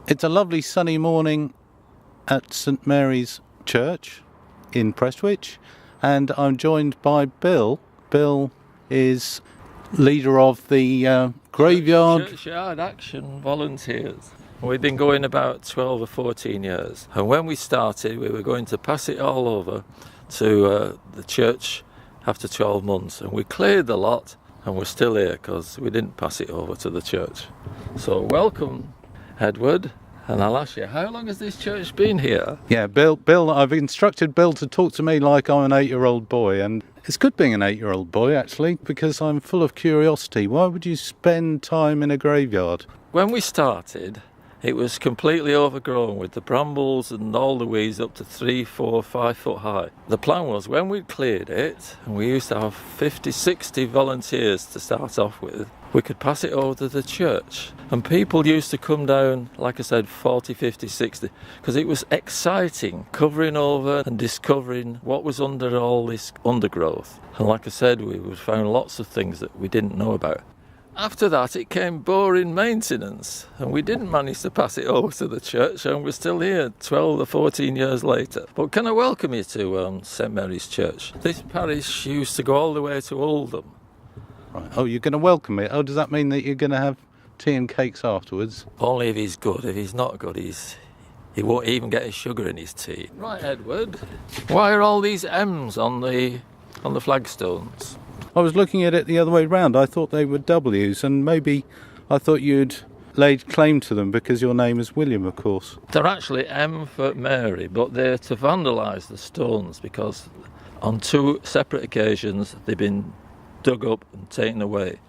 It's a lovely sunny morning at St Mary's Church in Prestwich, and I'm joined by Bill. Bill is leader of the graveyard. Churchyard Action Volunteers. We've been going about 12 or 14 years, and when we started we were going to pass it all over to the church after 12 months, and we cleared the lot and we're still here because we didn't pass it over to the church. So welcome, Edward, and I'll ask you, how long has this church been here? Yeah, Bill, I've instructed Bill to talk to me like I'm an 8-year-old boy, and it's good being an 8-year-old boy actually, because I'm full of curiosity. Why would you spend time in a graveyard? When we started, it was completely overgrown with the brambles and all the weeds up to 3, 4, 5 foot high. The plan was, when we cleared it, and we used to have 50, 60 volunteers to start off with, we could pass it over to the church. And people used to come down, like I said, 40, 50, 60, because it was exciting, covering over and discovering what was under all this undergrowth. And like I said, we found lots of things that we didn't know about. After that, it came boring maintenance, and we didn't manage to pass it over to the church, and we're still here 12 or 14 years later. But can I welcome you to St Mary's Church? This parish used to go all the way to Oldham. Right. Oh, you're going to welcome it? Oh, does that mean that you're going to have tea and cakes afterwards? Only if he's good. If he's not good, he won't even get his sugar in his tea. Right, Edward, why are all these M's on the flagstones? I was looking at it the other way round. I thought they were W's, and maybe I thought you'd laid claim to them because your name is William, of course. They're actually M for Mary, but they're to vandalise the stones because on 2 separate occasions they've been dug up and taken away.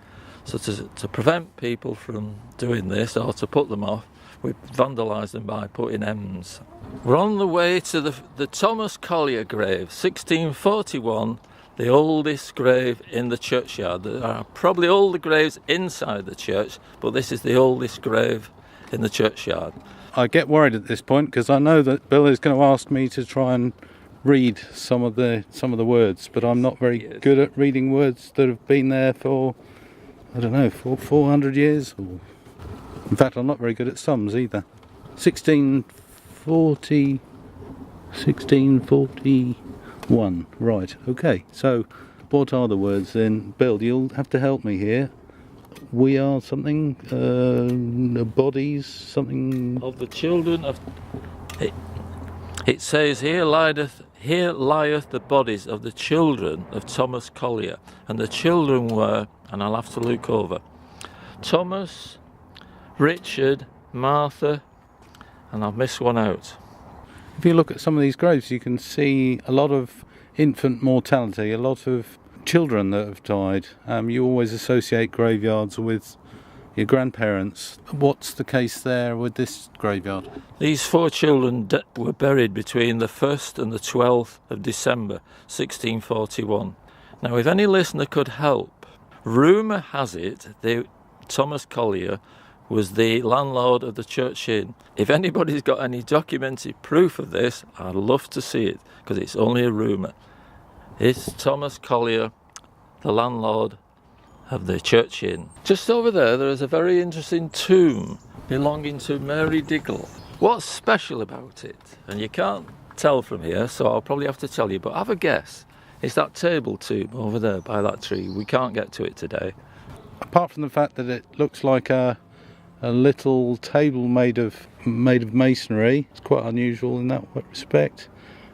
So to prevent people from doing this or to put them off, we vandalise them by putting M's. We're on the way to the Thomas Collier grave, 1641. The oldest grave in the churchyard. There are probably older graves inside the church, but this is the oldest grave in the churchyard. I get worried at this point because I know that Bill is going to ask me to try and read some of the words, but I'm not very good at reading words that have been there for, I don't know, for 400 years. In fact, I'm not very good at sums either. 1641, right, okay, so what are the words then? Bill, you'll have to help me here. We are something, bodies, something... Of the children of... It says, here lieth the bodies of the children of Thomas Collier. And the children were, and I'll have to look over, Thomas, Richard, Martha, and I've missed one out. If you look at some of these graves, you can see a lot of infant mortality, a lot of children that have died. You always associate graveyards with your grandparents. What's the case there with this graveyard? These 4 children were buried between the 1st and the 12th of December 1641. Now, if any listener could help, rumour has it Thomas Collier was the landlord of the Church Inn. If anybody's got any documented proof of this, I'd love to see it, because it's only a rumour. Is Thomas Collier the landlord of the Church Inn? Just over there is a very interesting tomb belonging to Mary Diggle. What's special about it? And you can't tell from here, so I'll probably have to tell you, but have a guess. It's that table tomb over there by that tree. We can't get to it today. Apart from the fact that it looks like a little table made of masonry, it's quite unusual in that respect.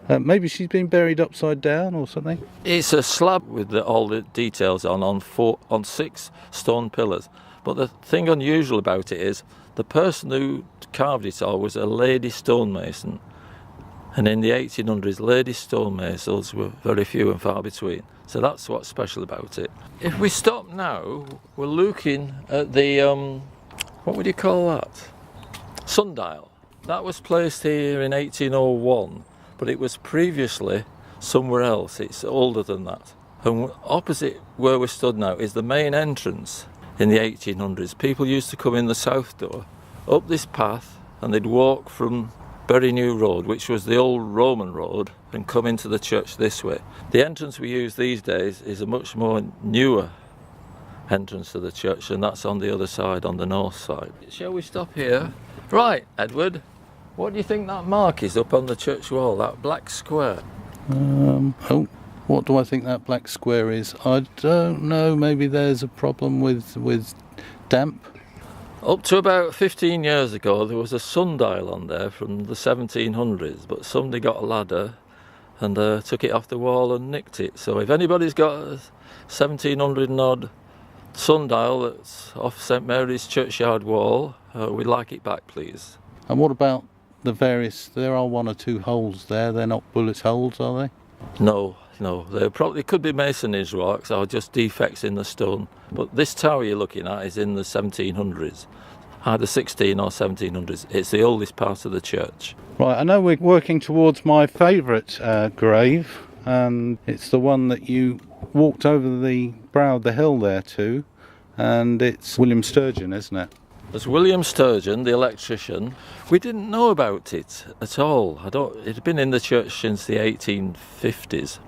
Maybe she's been buried upside down or something. It's a slab with all the details on 6 stone pillars. But the thing unusual about it is the person who carved it all was a lady stonemason. And in the 1800s, lady stonemasons were very few and far between. So that's what's special about it. If we stop now, we're looking at the what would you call that? Sundial. That was placed here in 1801, but it was previously somewhere else. It's older than that. And opposite where we stood now is the main entrance in the 1800s. People used to come in the south door, up this path, and they'd walk from Bury New Road, which was the old Roman road, and come into the church this way. The entrance we use these days is a much more newer entrance to the church, and that's on the other side, on the north side. Shall we stop here? Right, Edward, what do you think that mark is up on the church wall, that black square? Oh, what do I think that black square is? I don't know. Maybe there's a problem with damp. Up to about 15 years ago, there was a sundial on there from the 1700s, but somebody got a ladder and took it off the wall and nicked it. So if anybody's got a 1700 and odd sundial that's off St Mary's Churchyard wall, we'd like it back, please. And what about the various? There are one or two holes there. They're not bullet holes, are they? No, they probably could be masonry rocks or just defects in the stone. But this tower you're looking at is in the 1700s, either 16 or 1700s. It's the oldest part of the church. Right, I know we're working towards my favourite grave, and it's the one that you walked over the brow of the hill there to, and it's William Sturgeon, isn't it? There's William Sturgeon, the electrician. We didn't know about it at all. It had been in the church since the 1850s.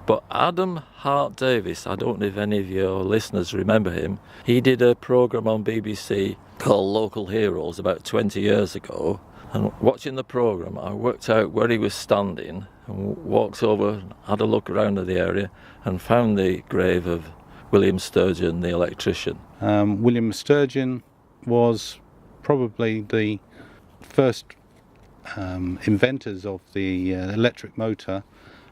But Adam Hart Davis, I don't know if any of your listeners remember him, he did a programme on BBC called Local Heroes about 20 years ago. And watching the programme, I worked out where he was standing and walked over, had a look around at the area and found the grave of William Sturgeon, the electrician. William Sturgeon was probably the first inventors of the electric motor,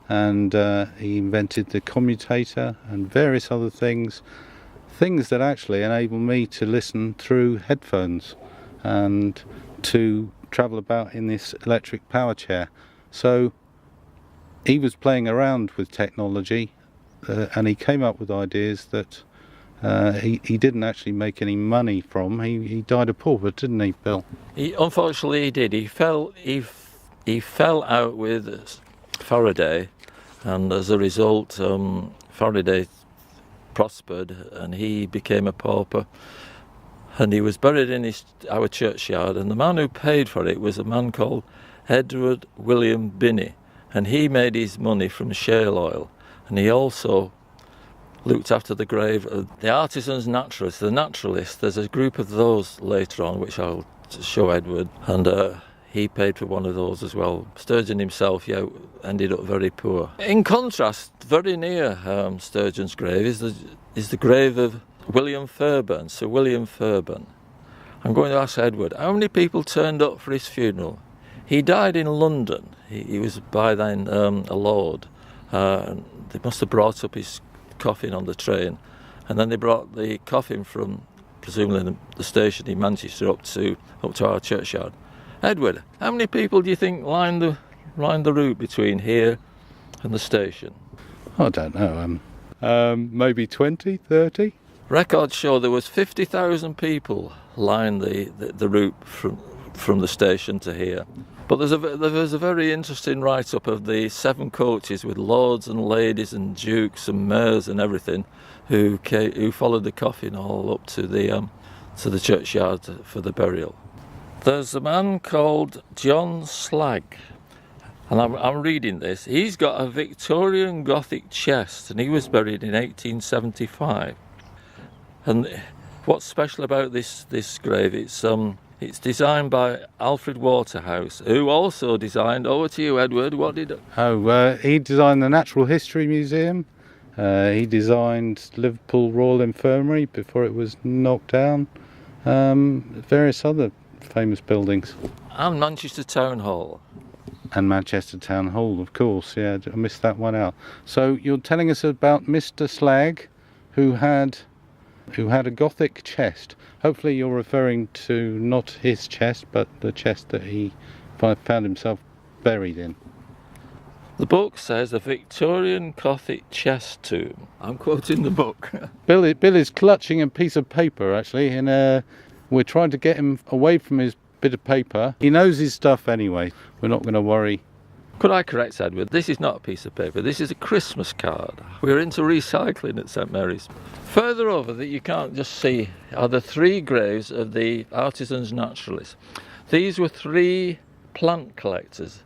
and he invented the commutator and various other things that actually enable me to listen through headphones and to travel about in this electric power chair. So he was playing around with technology, and he came up with ideas that he didn't actually make any money from. He died a pauper, didn't he, Bill? Unfortunately, he did. He fell out with Faraday, and as a result, Faraday prospered, and he became a pauper. And he was buried in our churchyard. And the man who paid for it was a man called Edward William Binney, and he made his money from shale oil. And he also looked after the grave of the Artisan Naturalists, the Naturalists. There's a group of those later on, which I'll show Edward, and he paid for one of those as well. Sturgeon himself, ended up very poor. In contrast, very near Sturgeon's grave is the grave of William Fairbairn, Sir William Fairbairn. I'm going to ask Edward, how many people turned up for his funeral? He died in London. He was by then a lord. They must have brought up his coffin on the train, and then they brought the coffin from presumably the station in Manchester up to our churchyard. Edward, how many people do you think lined the route between here and the station? I don't know. Maybe 20, 30. Records show there was 50,000 people lined the route from the station to here. But there was a very interesting write-up of the 7 coaches with lords and ladies and dukes and mayors and everything who followed the coffin all up to the churchyard for the burial. There's a man called John Slagg, and I'm reading this. He's got a Victorian Gothic chest, and he was buried in 1875. And what's special about this grave? It's designed by Alfred Waterhouse, who also designed, over to you, Edward, what did... he designed the Natural History Museum. He designed Liverpool Royal Infirmary before it was knocked down. Various other famous buildings. And Manchester Town Hall. And Manchester Town Hall, of course, yeah, I missed that one out. So you're telling us about Mr. Slagg, who had a Gothic chest. Hopefully you're referring to not his chest, but the chest that he found himself buried in. The book says a Victorian Gothic chest tomb. I'm quoting the book. Bill is clutching a piece of paper, actually, and we're trying to get him away from his bit of paper. He knows his stuff anyway. We're not going to worry. Could I correct Edward? This is not a piece of paper. This is a Christmas card. We're into recycling at St Mary's. Further over that you can't just see are the 3 graves of the Artisan Naturalists. These were 3 plant collectors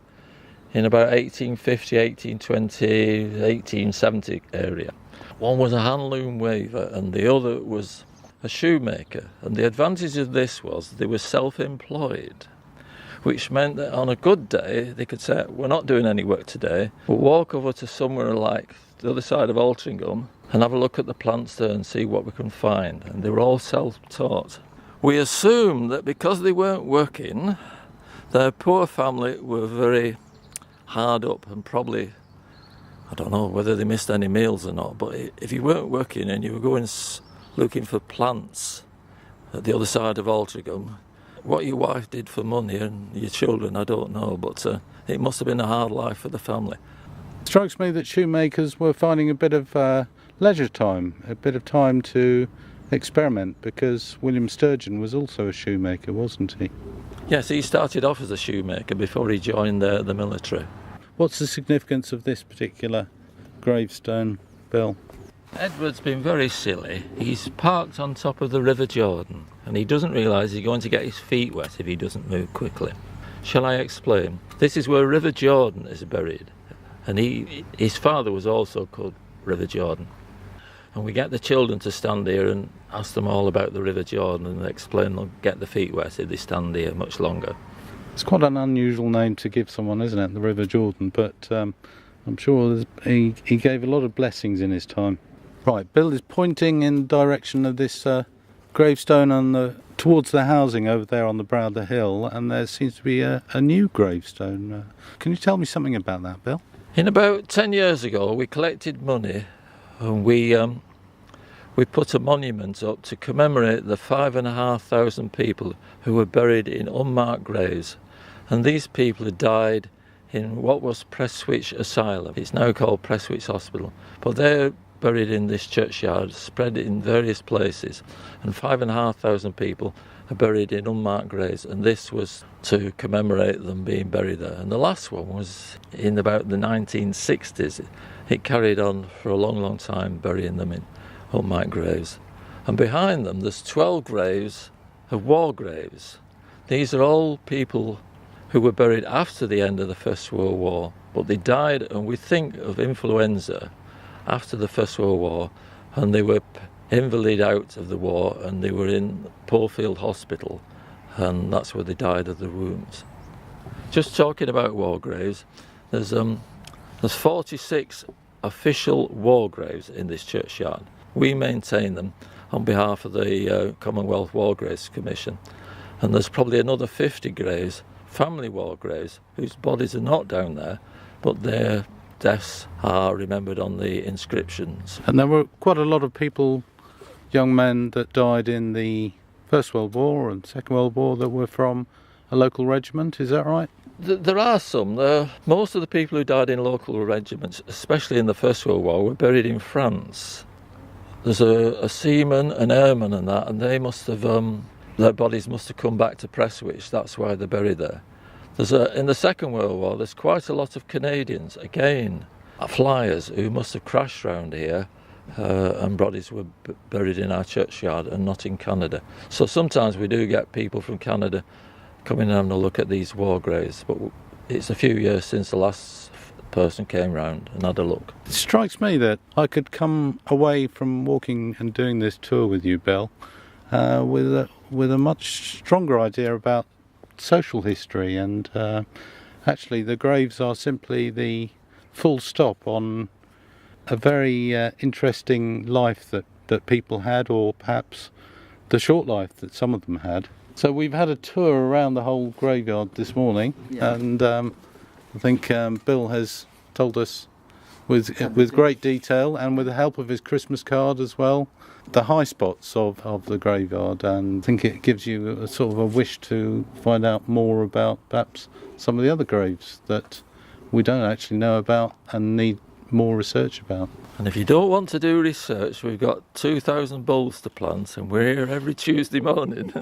in about 1850, 1820, 1870 area. One was a handloom weaver and the other was a shoemaker. And the advantage of this was they were self-employed, which meant that on a good day they could say, we're not doing any work today, but walk over to somewhere like the other side of Altrincham and have a look at the plants there and see what we can find. And they were all self-taught. We assumed that because they weren't working, their poor family were very hard up and probably, I don't know whether they missed any meals or not, but if you weren't working and you were going looking for plants at the other side of Altrincham, what your wife did for money and your children, I don't know, but it must have been a hard life for the family. It strikes me that shoemakers were finding a bit of leisure time, a bit of time to experiment, because William Sturgeon was also a shoemaker, wasn't he? Yes, he started off as a shoemaker before he joined the military. What's the significance of this particular gravestone, Bill? Edward's been very silly. He's parked on top of the River Jordan and he doesn't realise he's going to get his feet wet if he doesn't move quickly. Shall I explain? This is where River Jordan is buried, and his father was also called River Jordan. And we get the children to stand here and ask them all about the River Jordan and explain they'll get the feet wet if they stand here much longer. It's quite an unusual name to give someone, isn't it, the River Jordan, but I'm sure he gave a lot of blessings in his time. Right, Bill is pointing in the direction of this gravestone towards the housing over there on the brow of the hill, and there seems to be a new gravestone. Can you tell me something about that, Bill? In about 10 years ago, we collected money and we put a monument up to commemorate the 5,500 people who were buried in unmarked graves. And these people had died in what was Prestwich Asylum. It's now called Prestwich Hospital. But they're buried in this churchyard, spread in various places. And 5,500 people are buried in unmarked graves. And this was to commemorate them being buried there. And the last one was in about the 1960s. It carried on for a long, long time, burying them in unmarked graves. And behind them there's 12 graves of war graves. These are all people who were buried after the end of the First World War, but they died, and we think, of influenza after the First World War, and they were invalid out of the war and they were in Poorfield Hospital, and that's where they died of the wounds. Just talking about war graves, there's 46 official war graves in this churchyard. We maintain them on behalf of the Commonwealth War Graves Commission, and there's probably another 50 graves, family war graves, whose bodies are not down there, but their deaths are remembered on the inscriptions. And there were quite a lot of people, young men, that died in the First World War and Second World War that were from a local regiment, is that right? There are some. Most of the people who died in local regiments, especially in the First World War, were buried in France. There's a seaman, an airman and that, and they must have, their bodies must have come back to Prestwich, that's why they're buried there. In the Second World War, there's quite a lot of Canadians, again, flyers, who must have crashed around here, and bodies were buried in our churchyard and not in Canada. So sometimes we do get people from Canada coming and having a look at these war graves, but it's a few years since the last person came round and had a look. It strikes me that I could come away from walking and doing this tour with you, Bill, with a much stronger idea about social history, and actually the graves are simply the full stop on a very interesting life that people had, or perhaps the short life that some of them had. So we've had a tour around the whole graveyard this morning, and I think Bill has told us with great detail, and with the help of his Christmas card as well, the high spots of the graveyard, and I think it gives you a sort of a wish to find out more about perhaps some of the other graves that we don't actually know about and need more research about. And if you don't want to do research, we've got 2,000 bulbs to plant, and we're here every Tuesday morning.